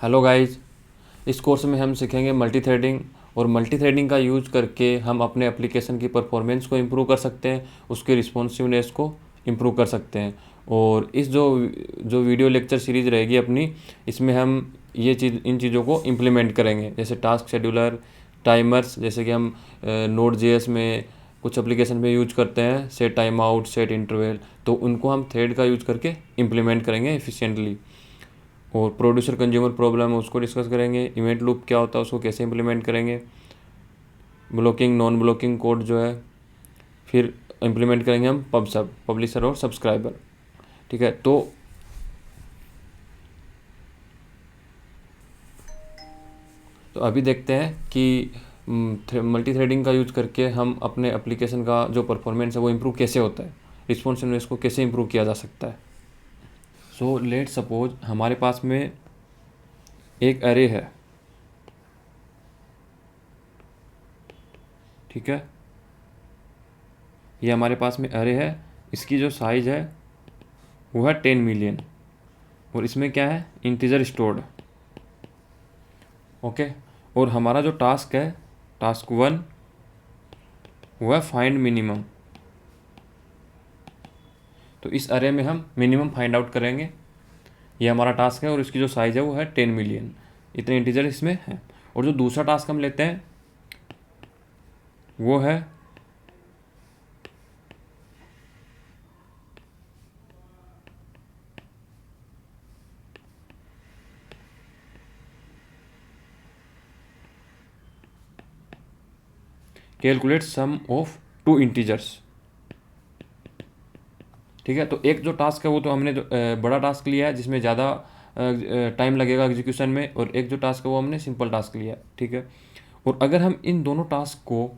Hello guys, इस course में हम सीखेंगे मल्टी थ्रेडिंग। और मल्टी थ्रेडिंग का यूज करके हम अपने एप्लीकेशन की परफॉर्मेंस को इम्प्रूव कर सकते हैं, उसके रिस्पॉन्सिवनेस को इम्प्रूव कर सकते हैं। और इस जो जो वीडियो लेक्चर सीरीज़ रहेगी अपनी, इसमें हम इन चीज़ों को इम्प्लीमेंट करेंगे, जैसे टास्क शेड्यूलर, टाइमर्स, जैसे कि हम नोड जेएस में कुछ एप्लीकेशन में यूज करते हैं, set time out, set interval, तो उनको हम थ्रेड का यूज करके इम्प्लीमेंट करेंगे एफिशिएंटली। और प्रोड्यूसर कंज्यूमर प्रॉब्लम है उसको डिस्कस करेंगे, इवेंट लूप क्या होता है उसको कैसे इंप्लीमेंट करेंगे, ब्लॉकिंग नॉन ब्लॉकिंग कोड जो है, फिर इंप्लीमेंट करेंगे हम पब्लिशर और सब्सक्राइबर। ठीक है, तो अभी देखते हैं कि मल्टी थ्रेडिंग का यूज करके हम अपने एप्लीकेशन का जो परफॉर्मेंस है वो इम्प्रूव कैसे होता है, रिस्पॉन्सिवनेस को कैसे इम्प्रूव किया जा सकता है। सो लेट सपोज हमारे पास में एक अरे है, ठीक है, ये हमारे पास में अरे है, इसकी जो साइज़ है वो है 10 मिलियन, और इसमें क्या है, इंटीजर स्टोर्ड। ओके, और हमारा जो टास्क है, टास्क 1, वो है फाइंड मिनिमम। तो इस अरे में हम मिनिमम फाइंड आउट करेंगे, ये हमारा टास्क है, और इसकी जो साइज़ है वो है 10 मिलियन, इतने इंटीजर इसमें है। और जो दूसरा टास्क हम लेते हैं वो है calculate sum of two integers. ठीक है, तो एक जो टास्क है वो तो हमने जो बड़ा टास्क लिया है जिसमें ज़्यादा टाइम लगेगा एग्जीक्यूशन में, और एक जो टास्क है वो हमने सिंपल टास्क लिया है। ठीक है, और अगर हम इन दोनों टास्क को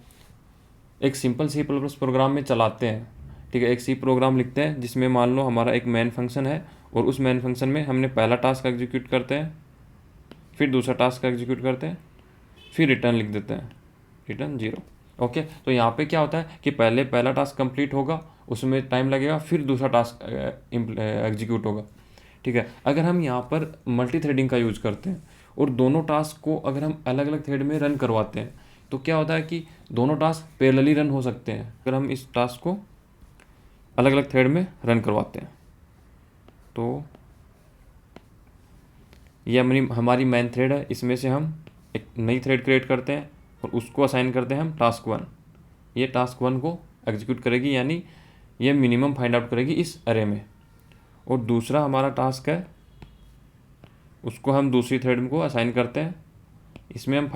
एक सिंपल सी प्लस प्रोग्राम में चलाते हैं, ठीक है, एक सी प्रोग्राम लिखते हैं जिसमें मान लो हमारा एक मेन फंक्शन है, और उस मेन फंक्शन में हमने पहला टास्क एग्जीक्यूट करते हैं, फिर दूसरा टास्क एग्जीक्यूट करते हैं, फिर रिटर्न लिख देते हैं, रिटर्न 0। ओके, तो यहाँ पे क्या होता है कि पहले पहला टास्क कंप्लीट होगा, उसमें टाइम लगेगा, फिर दूसरा टास्क एग्जीक्यूट होगा। ठीक है, अगर हम यहाँ पर मल्टी थ्रेडिंग का यूज़ करते हैं और दोनों टास्क को अगर हम अलग अलग थ्रेड में रन करवाते हैं, तो क्या होता है कि दोनों टास्क पैरेलली रन हो सकते हैं अगर हम इस टास्क को अलग अलग थ्रेड में रन करवाते हैं। तो ये हमारी मेन थ्रेड है, इसमें से हम एक नई थ्रेड क्रिएट करते हैं और उसको असाइन करते हैं हम टास्क 1। ये टास्क 1 को एग्जीक्यूट करेगी, यानी ये मिनिमम फाइंड आउट करेगी इस अरे में। और दूसरा हमारा टास्क है, उसको हम दूसरी थ्रेड को असाइन करते हैं, इसमें हम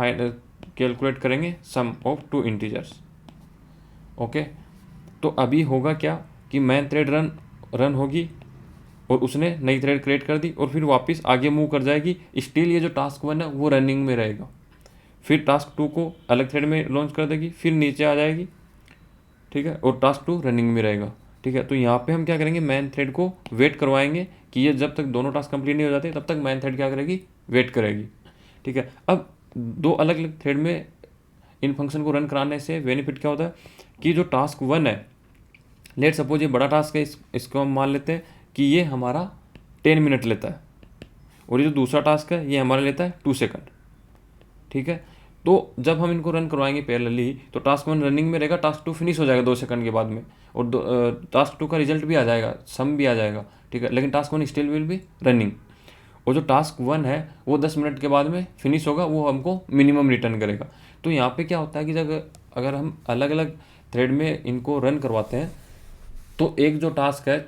कैलकुलेट करेंगे सम ऑफ टू इंटीजर्स। ओके, तो अभी होगा क्या कि मेन थ्रेड रन होगी और उसने नई थ्रेड क्रिएट कर दी और फिर वापस आगे मूव कर जाएगी, स्टिल ये जो टास्क 1 है वो रनिंग में रहेगा। फिर टास्क 2 को अलग थ्रेड में लॉन्च कर देगी, फिर नीचे आ जाएगी, ठीक है, और टास्क 2 रनिंग में रहेगा। ठीक है, तो यहाँ पे हम क्या करेंगे, मेन थ्रेड को वेट करवाएंगे कि ये जब तक दोनों टास्क कंप्लीट नहीं हो जाते तब तक मेन थ्रेड क्या करेगी, वेट करेगी। ठीक है, अब दो अलग अलग थ्रेड में इन फंक्शन को रन कराने से बेनिफिट क्या होता है कि जो टास्क 1 है, लेट सपोज ये बड़ा टास्क है, इसको हम मान लेते हैं कि ये हमारा 10 मिनट लेता है, और ये जो दूसरा टास्क है ये हमारा लेता है 2 सेकंड। ठीक है, तो जब हम इनको रन करवाएंगे पैरेलली तो टास्क 1 रनिंग में रहेगा, टास्क 2 फिनिश हो जाएगा 2 सेकंड के बाद में, और टास्क 2 का रिजल्ट भी आ जाएगा, सम भी आ जाएगा। ठीक है, लेकिन task 1 still will be running. और जो टास्क 1 है वो 10 मिनट के बाद में फिनिश होगा, वो हमको मिनिमम रिटर्न करेगा। तो यहाँ पे क्या होता है कि जब अगर हम अलग अलग थ्रेड में इनको रन करवाते हैं, तो एक जो टास्क है,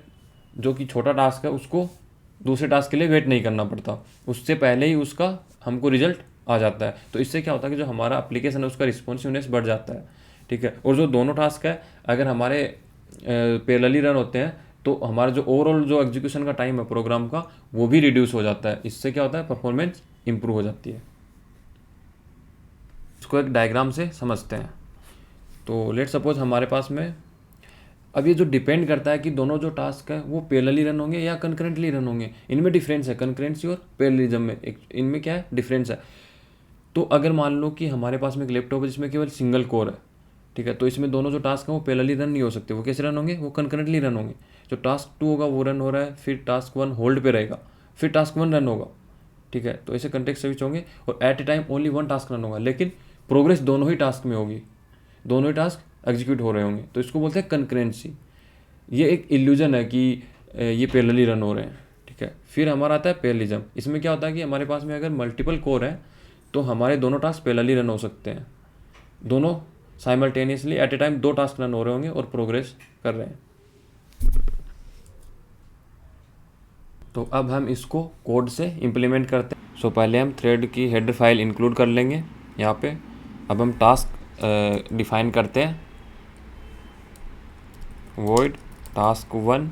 जो कि छोटा टास्क है, उसको दूसरे टास्क के लिए वेट नहीं करना पड़ता, उससे पहले ही उसका हमको रिजल्ट आ जाता है। तो इससे क्या होता है कि जो हमारा एप्लीकेशन है उसका रिस्पॉन्सिवनेस बढ़ जाता है। ठीक है, और जो दोनों टास्क है अगर हमारे पैरेलली रन होते हैं तो हमारा जो ओवरऑल जो एग्जीक्यूशन का टाइम है प्रोग्राम का, वो भी रिड्यूस हो जाता है। इससे क्या होता है, परफॉर्मेंस इंप्रूव हो जाती है। इसको एक डायग्राम से समझते हैं। तो लेट सपोज हमारे पास में अब ये जो डिपेंड करता है कि दोनों जो टास्क है वो पैरेलली रन होंगे या कंकरेंटली रन होंगे, इनमें डिफरेंस है, कंकरेंसी और पैरेललिज्म में एक इनमें क्या है, डिफरेंस है। तो अगर मान लो कि हमारे पास में एक लैपटॉप है जिसमें केवल सिंगल कोर है, ठीक है, तो इसमें दोनों जो टास्क हैं वो पैरेलली रन नहीं हो सकते। वो कैसे रन होंगे, वो कंकरेंटली रन होंगे। जो टास्क 2 होगा वो रन हो रहा है, फिर टास्क 1 होल्ड पे रहेगा, फिर टास्क 1 रन होगा, ठीक है, तो ऐसे कंटेक्स्ट स्विच होंगे और at a time only one task run होगा, लेकिन प्रोग्रेस दोनों ही टास्क में होगी, दोनों ही टास्क एग्जीक्यूट हो रहे होंगे, तो इसको बोलते हैं कंकरेंसी। ये एक इल्यूजन है कि ये पैरेलली रन हो रहे हैं, ठीक है। फिर हमारा आता है पैरेललिज्म। इसमें क्या होता है कि हमारे पास में अगर मल्टीपल कोर है तो हमारे दोनों टास्क पैरेलली रन हो सकते हैं, दोनों साइमल्टेनियसली एट ए टाइम दो टास्क रन हो रहे होंगे और प्रोग्रेस कर रहे हैं। तो अब हम इसको कोड से इम्प्लीमेंट करते हैं। सो पहले हम थ्रेड की हेडर फाइल इंक्लूड कर लेंगे यहाँ पे। अब हम टास्क डिफाइन करते हैं, वॉइड टास्क 1,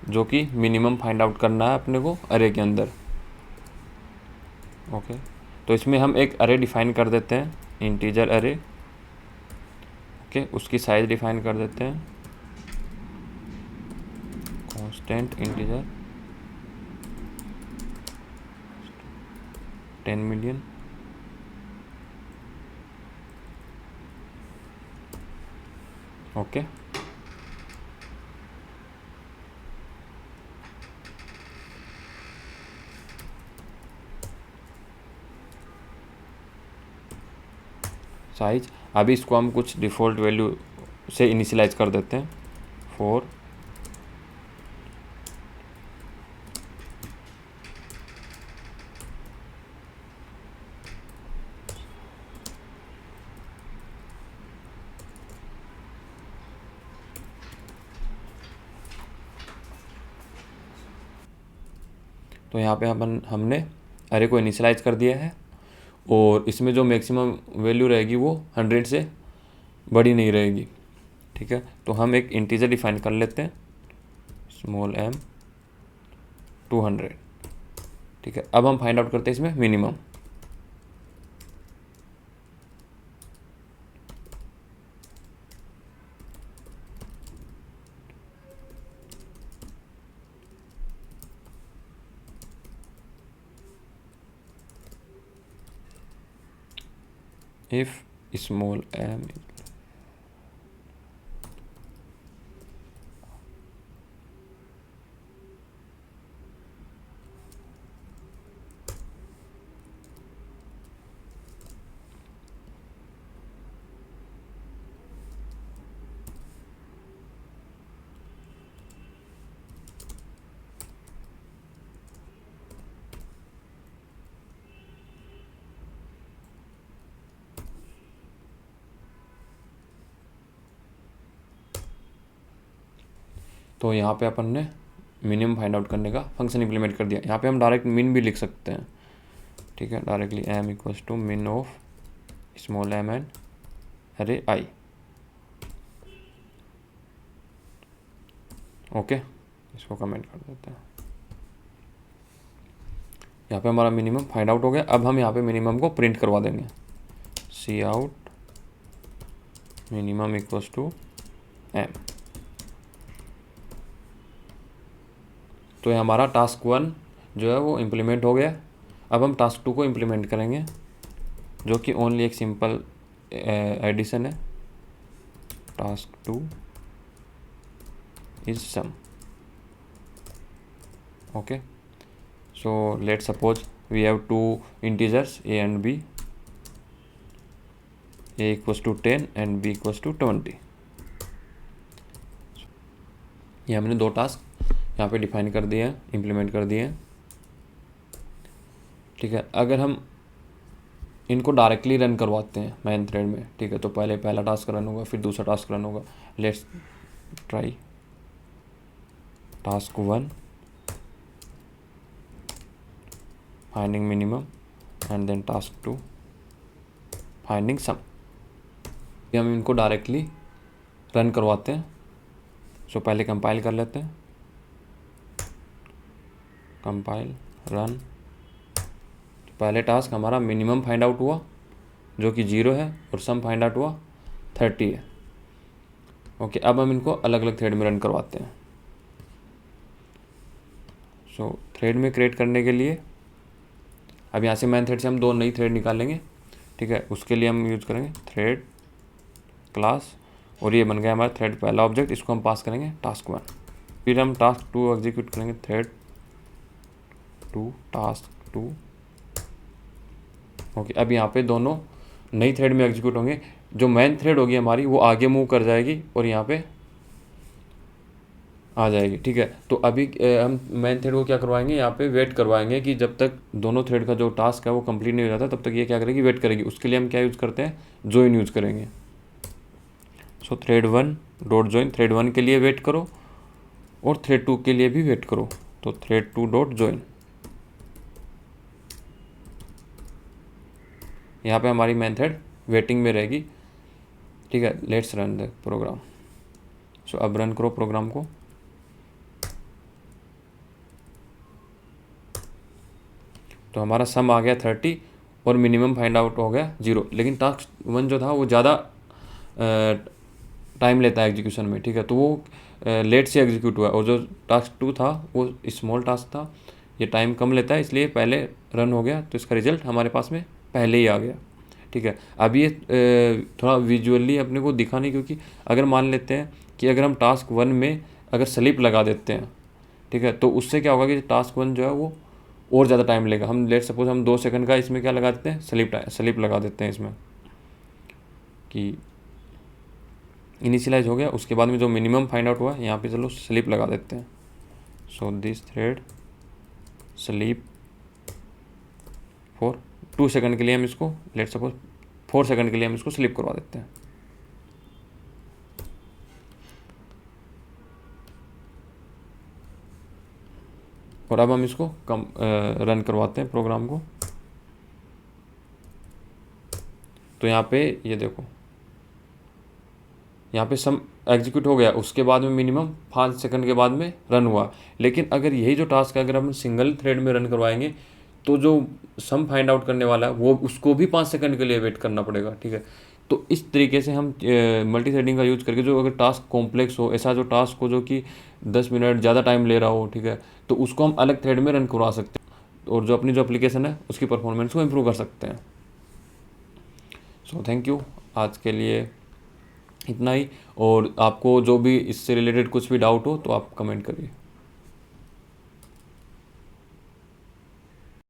जो कि मिनिमम फाइंड आउट करना है अपने को अरे के अंदर। ओके, तो इसमें हम एक अरे डिफाइन कर देते हैं, इंटीजर अरे। ओके, उसकी साइज डिफाइन कर देते हैं, constant integer 10 million. Okay, size. अभी इसको हम कुछ डिफ़ॉल्ट वैल्यू से इनिशियलाइज कर देते हैं, 4। तो यहाँ पे हमने अरे को इनिशियलाइज कर दिया है और इसमें जो मैक्सिमम वैल्यू रहेगी वो 100 से बड़ी नहीं रहेगी, ठीक है। तो हम एक इंटीजर डिफाइन कर लेते हैं, स्मॉल m 200, ठीक है। अब हम फाइंड आउट करते हैं इसमें मिनिमम। इफ स्मॉल m, तो यहाँ पे अपन ने मिनिमम फाइंड आउट करने का फंक्शन इम्प्लीमेंट कर दिया। यहाँ पे हम डायरेक्ट मिन भी लिख सकते हैं, ठीक है, डायरेक्टली m इक्वल्स टू मिन ऑफ स्मॉल m एंड अरे i। ओके, इसको कमेंट कर देते हैं। यहाँ पे हमारा मिनिमम फाइंड आउट हो गया। अब हम यहाँ पे मिनिमम को प्रिंट करवा देंगे, C out minimum equals to m। तो ये हमारा टास्क 1 जो है वो इम्प्लीमेंट हो गया। अब हम टास्क 2 को इम्प्लीमेंट करेंगे, जो कि ओनली एक सिंपल एडिशन है, task 2 is sum. Okay, so let suppose we have two integers a and b, a equals to 10 and b equals to 20। ये हमने दो टास्क यहाँ पे डिफाइन कर दिए हैं, इम्प्लीमेंट कर दिए हैं, ठीक है। अगर हम इनको डायरेक्टली रन करवाते हैं मेन थ्रेड में, ठीक है, तो पहले पहला टास्क रन होगा, फिर दूसरा टास्क रन होगा। Let's try task 1 finding minimum and then task 2 finding sum. हम इनको डायरेक्टली रन करवाते हैं। सो पहले कंपाइल कर लेते हैं, कंपाइल रन। तो पहले टास्क हमारा मिनिमम फाइंड आउट हुआ जो कि 0 है और सम फाइंड आउट हुआ 30 है। ओके, अब हम इनको अलग अलग थ्रेड में रन करवाते हैं। सो थ्रेड में क्रिएट करने के लिए अब यहाँ से मेन थ्रेड से हम दो नई थ्रेड निकालेंगे, ठीक है। उसके लिए हम यूज़ करेंगे थ्रेड क्लास, और ये बन गया हमारा थ्रेड पहला ऑब्जेक्ट। इसको हम पास करेंगे टास्क 1। फिर हम टास्क 2 एग्जीक्यूट करेंगे, थ्रेड 2 टास्क 2। ओके, अब यहाँ पे दोनों नई थ्रेड में एग्जीक्यूट होंगे। जो मेन थ्रेड होगी हमारी वो आगे मूव कर जाएगी और यहाँ पे आ जाएगी। ठीक है, तो अभी हम मेन थ्रेड को क्या करवाएंगे, यहाँ पे वेट करवाएंगे कि जब तक दोनों थ्रेड का जो टास्क है वो कंप्लीट नहीं हो जाता तब तक ये क्या करेगी, वेट करेगी। उसके लिए हम क्या यूज़ करते हैं, ज्वाइन यूज़ करेंगे। सो थ्रेड 1 डॉट ज्वाइन, थ्रेड 1 के लिए वेट करो और थ्रेड 2 के लिए भी वेट करो। तो थ्रेड 2 डॉट ज्वाइन, यहाँ पे हमारी मेन थ्रेड वेटिंग में रहेगी। ठीक है, लेट्स रन द प्रोग्राम। सो अब रन करो प्रोग्राम को। तो हमारा सम आ गया 30 और मिनिमम फाइंड आउट हो गया 0। लेकिन टास्क 1 जो था वो ज़्यादा टाइम लेता है एग्जीक्यूशन में। ठीक है, तो वो लेट से एग्जीक्यूट हुआ और जो टास्क 2 था वो स्मॉल टास्क था, ये टाइम कम लेता है, इसलिए पहले रन हो गया। तो इसका रिजल्ट हमारे पास में पहले ही आ गया। ठीक है, अब ये थोड़ा विजुअली अपने को दिखा नहीं, क्योंकि अगर मान लेते हैं कि अगर हम टास्क 1 में अगर स्लिप लगा देते हैं, ठीक है, तो उससे क्या होगा कि टास्क 1 जो है वो और ज़्यादा टाइम लेगा। हम लेट सपोज हम 2 सेकंड का इसमें क्या लगा देते हैं, स्लिप लगा देते हैं इसमें कि इनिशियलाइज हो गया। उसके बाद में जो मिनिमम फाइंड आउट हुआ यहाँ पे चलो स्लिप लगा देते हैं। So this thread sleep for 2 second के लिए हम इसको, लेट सपोज 4 सेकंड के लिए हम इसको स्लिप करवा देते हैं। और अब हम इसको रन करवाते हैं प्रोग्राम को। तो यहाँ पे ये देखो, यहाँ पे सम एग्जीक्यूट हो गया, उसके बाद में मिनिमम 5 सेकंड के बाद में रन हुआ। लेकिन अगर यही जो टास्क है अगर हम सिंगल थ्रेड में रन करवाएंगे तो जो सम फाइंड आउट करने वाला है वो उसको भी 5 सेकंड के लिए वेट करना पड़ेगा। ठीक है, तो इस तरीके से हम मल्टी थ्रेडिंग का यूज़ करके जो अगर टास्क कॉम्प्लेक्स हो, ऐसा जो टास्क हो जो कि 10 मिनट ज़्यादा टाइम ले रहा हो, ठीक है, तो उसको हम अलग थ्रेड में रन करवा सकते हैं और जो अपनी जो एप्लीकेशन है उसकी परफॉर्मेंस को इम्प्रूव कर सकते हैं। सो थैंक यू, आज के लिए इतना ही। और आपको जो भी इससे रिलेटेड कुछ भी डाउट हो तो आप कमेंट करिए।